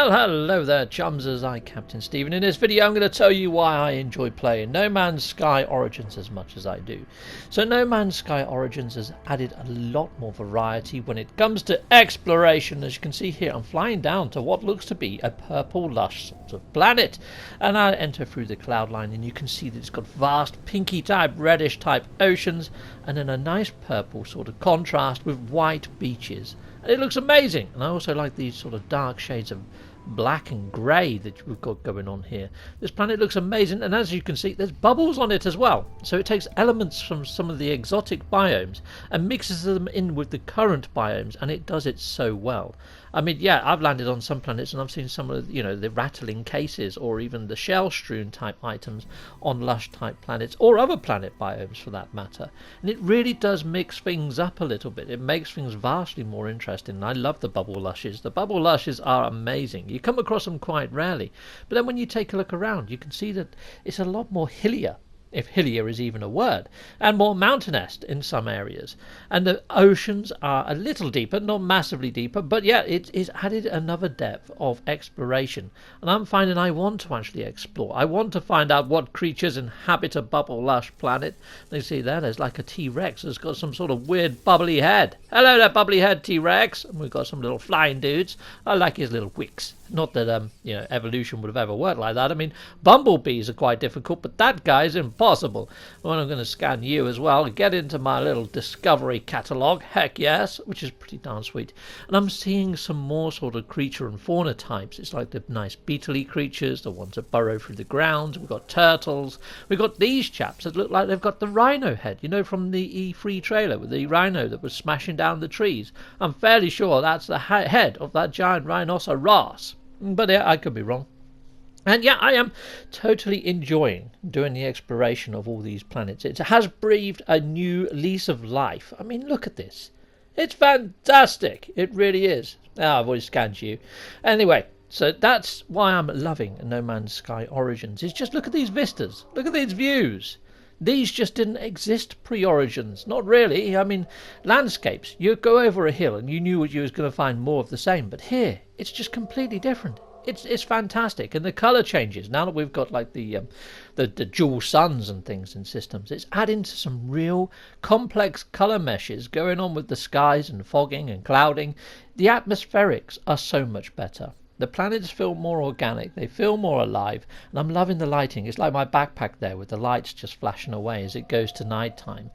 Well, hello there, chumsers. I'm Captain Stephen. In this video, I'm going to tell you why I enjoy playing No Man's Sky Origins as much as I do. So, No Man's Sky Origins has added a lot more variety when it comes to exploration. As you can see here, I'm flying down to what looks to be a purple, lush sort of planet. And I enter through the cloud line, and you can see that it's got vast, pinky type, reddish type oceans, and then a nice purple sort of contrast with white beaches. It looks amazing, and I also like these sort of dark shades of black and grey that we've got going on here. This planet looks amazing, and as you can see, there's bubbles on it as well. So it takes elements from some of the exotic biomes and mixes them in with the current biomes, and it does it so well. I mean, yeah, I've landed on some planets and I've seen some of the rattling cases or even the shell-strewn type items on lush type planets or other planet biomes for that matter. And it really does mix things up a little bit. It makes things vastly more interesting. And I love the bubble lushes. The bubble lushes are amazing. You come across them quite rarely. But then when you take a look around, you can see that it's a lot more hillier, if hillier is even a word, and more mountainous in some areas. And the oceans are a little deeper, not massively deeper, but yeah, it's added another depth of exploration. And I'm finding I want to actually explore. I want to find out what creatures inhabit a bubble lush planet. You see there's like a T-Rex that's got some sort of weird bubbly head. Hello there, bubbly head T-Rex. And we've got some little flying dudes. I like his little wicks. Not that evolution would have ever worked like that. I mean, bumblebees are quite difficult, but that guy's impossible. Well, I'm going to scan you as well, get into my little discovery catalogue, heck yes, which is pretty darn sweet. And I'm seeing some more sort of creature and fauna types. It's like the nice beetle-y creatures, the ones that burrow through the ground. We've got turtles. We've got these chaps that look like they've got the rhino head, from the E3 trailer with the rhino that was smashing down the trees. I'm fairly sure that's the head of that giant rhinoceros. But yeah, I could be wrong. And yeah, I am totally enjoying doing the exploration of all these planets. It has breathed a new lease of life. I mean, look at this. It's fantastic. It really is. I've always scanned you. Anyway, so that's why I'm loving No Man's Sky Origins. Is just look at these vistas. Look at these views. These just didn't exist pre-Origins. Not really. I mean, landscapes. You go over a hill and you knew what you was going to find more of the same. But here, it's just completely different. It's fantastic. And the colour changes. Now that we've got like the dual suns and things in systems, it's adding to some real complex colour meshes going on with the skies and fogging and clouding. The atmospherics are so much better. The planets feel more organic, they feel more alive, and I'm loving the lighting. It's like my backpack there with the lights just flashing away as it goes to night time.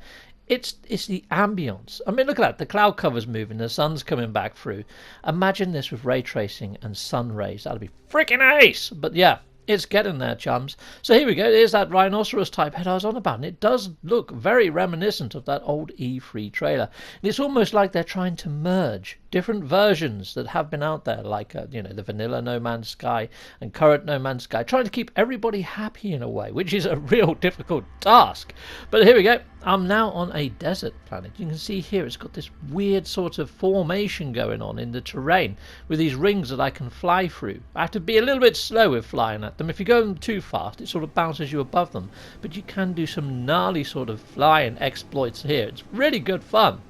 It's the ambience. I mean, look at that. The cloud cover's moving, the sun's coming back through. Imagine this with ray tracing and sun rays. That'd be freaking ace! But yeah, it's getting there, chums. So here we go. There's that rhinoceros type head I was on about, and it does look very reminiscent of that old E3 trailer. And it's almost like they're trying to merge different versions that have been out there, like the vanilla No Man's Sky and current No Man's Sky, trying to keep everybody happy in a way, which is a real difficult task. But here we go. I'm now on a desert planet. You can see here it's got this weird sort of formation going on in the terrain with these rings that I can fly through. I have to be a little bit slow with flying at them. If you go too fast, it sort of bounces you above them. But you can do some gnarly sort of flying exploits here. It's really good fun.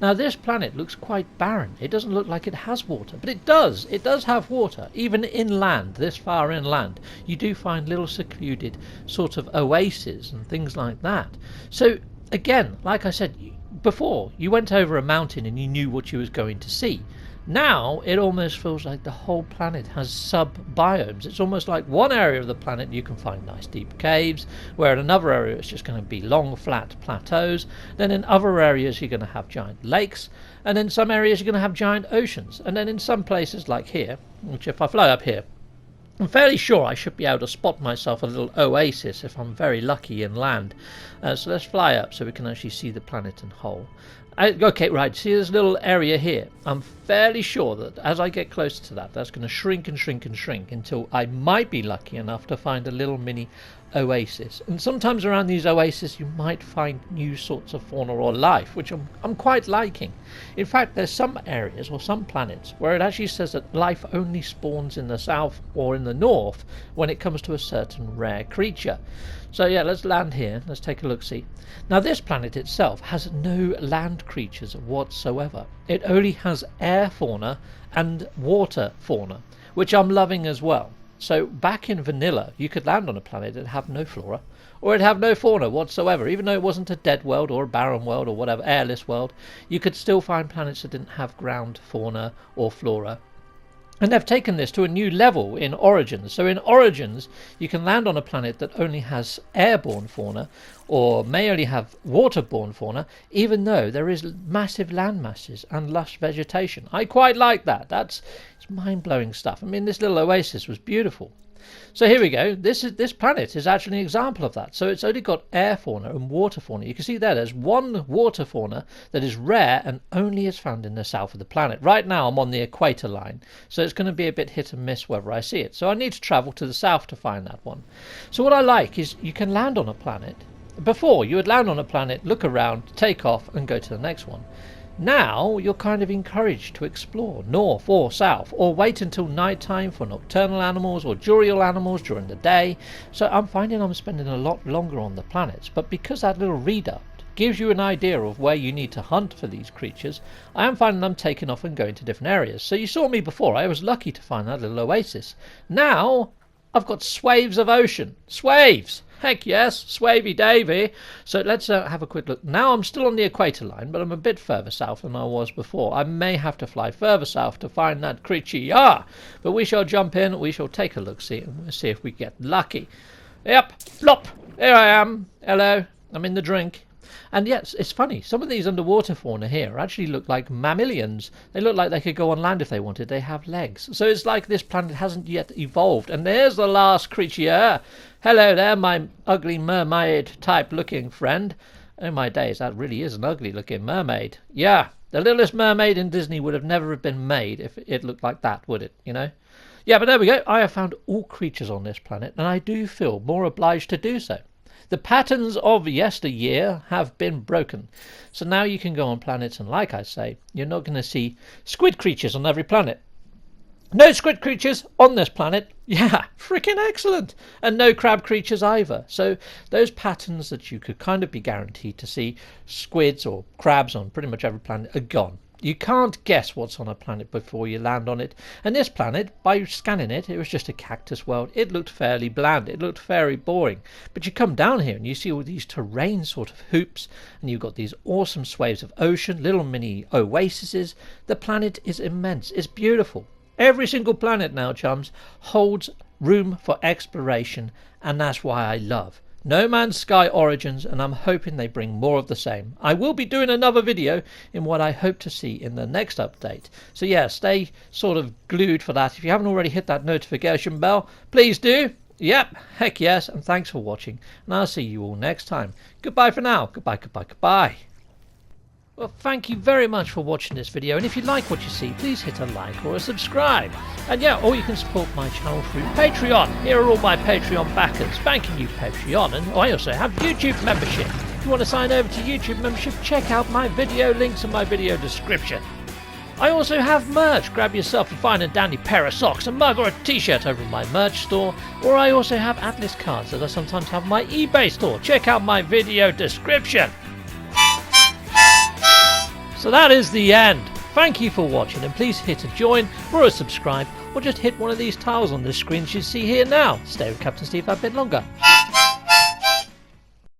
Now this planet looks quite barren. It doesn't look like it has water, but it does. It does have water. Even inland, this far inland, you do find little secluded sort of oases and things like that. So again, like I said before, you went over a mountain and you knew what you was going to see. Now it almost feels like the whole planet has sub-biomes. It's almost like one area of the planet you can find nice deep caves, where in another area it's just going to be long flat plateaus. Then in other areas you're going to have giant lakes, and in some areas you're going to have giant oceans. And then in some places like here, which if I fly up here, I'm fairly sure I should be able to spot myself a little oasis if I'm very lucky in land. So let's fly up so we can actually see the planet in whole. Okay, right, see this little area here. I'm fairly sure that as I get closer to that, that's going to shrink and shrink and shrink until I might be lucky enough to find a little mini oasis. And sometimes around these oases you might find new sorts of fauna or life, which I'm quite liking. In fact, there's some areas or some planets where it actually says that life only spawns in the south or in the north when it comes to a certain rare creature. So yeah, let's land here. Let's take a look-see. Now this planet itself has no land creatures whatsoever. It only has air fauna and water fauna, which I'm loving as well. So back in vanilla, you could land on a planet that have no flora, or it'd have no fauna whatsoever. Even though it wasn't a dead world or a barren world or whatever, airless world, you could still find planets that didn't have ground fauna or flora. And they've taken this to a new level in Origins. So in Origins, you can land on a planet that only has airborne fauna, or may only have waterborne fauna, even though there is massive land masses and lush vegetation. I quite like that. It's mind-blowing stuff. I mean, this little oasis was beautiful. So here we go. This planet is actually an example of that. So it's only got air fauna and water fauna. You can see there's one water fauna that is rare and only is found in the south of the planet. Right now I'm on the equator line, so it's going to be a bit hit and miss whether I see it. So I need to travel to the south to find that one. So what I like is you can land on a planet. Before, you would land on a planet, look around, take off and go to the next one. Now you're kind of encouraged to explore north or south, or wait until night time for nocturnal animals or diurnal animals during the day. So I'm finding I'm spending a lot longer on the planets, but because that little readout gives you an idea of where you need to hunt for these creatures, I am finding them taking off and going to different areas. So you saw me before, I was lucky to find that little oasis. Now I've got swathes of ocean. Swathes! Heck yes, Swavey Davy. So let's have a quick look. Now I'm still on the equator line, but I'm a bit further south than I was before. I may have to fly further south to find that creature. Yeah, but we shall jump in, we shall take a look-see, and we'll see if we get lucky. Yep, flop, here I am. Hello, I'm in the drink. And yes, it's funny, some of these underwater fauna here actually look like mammalians. They look like they could go on land if they wanted. They have legs. So it's like this planet hasn't yet evolved. And there's the last creature. Hello there, my ugly mermaid type looking friend. Oh my days, that really is an ugly looking mermaid. Yeah, the littlest mermaid in Disney would have never been made if it looked like that, would it, you know? Yeah, but there we go. I have found all creatures on this planet, and I do feel more obliged to do so. The patterns of yesteryear have been broken. So now you can go on planets, and like I say, you're not going to see squid creatures on every planet. No squid creatures on this planet. Yeah, freaking excellent. And no crab creatures either. So those patterns that you could kind of be guaranteed to see squids or crabs on pretty much every planet are gone. You can't guess what's on a planet before you land on it. And this planet, by scanning it, it was just a cactus world. It looked fairly bland. It looked very boring. But you come down here and you see all these terrain sort of hoops, and you've got these awesome swathes of ocean, little mini oases. The planet is immense. It's beautiful. Every single planet now, chums, holds room for exploration, and that's why I love No Man's Sky Origins, and I'm hoping they bring more of the same. I will be doing another video in what I hope to see in the next update. So yeah, stay sort of glued for that. If you haven't already hit that notification bell, please do. Yep, heck yes, and thanks for watching, and I'll see you all next time. Goodbye for now. Goodbye, goodbye, goodbye. Well, thank you very much for watching this video, and if you like what you see, please hit a like or a subscribe. And yeah, or you can support my channel through Patreon. Here are all my Patreon backers. Thanking you, Patreon. And I also have YouTube membership. If you want to sign over to YouTube membership, check out my video links in my video description. I also have merch. Grab yourself a fine and dandy pair of socks, a mug or a t-shirt over my merch store. Or I also have Atlas cards that I sometimes have on my eBay store. Check out my video description. So that is the end. Thank you for watching, and please hit a join or a subscribe, or just hit one of these tiles on the screen you see here now. Stay with Captain Steve a bit longer.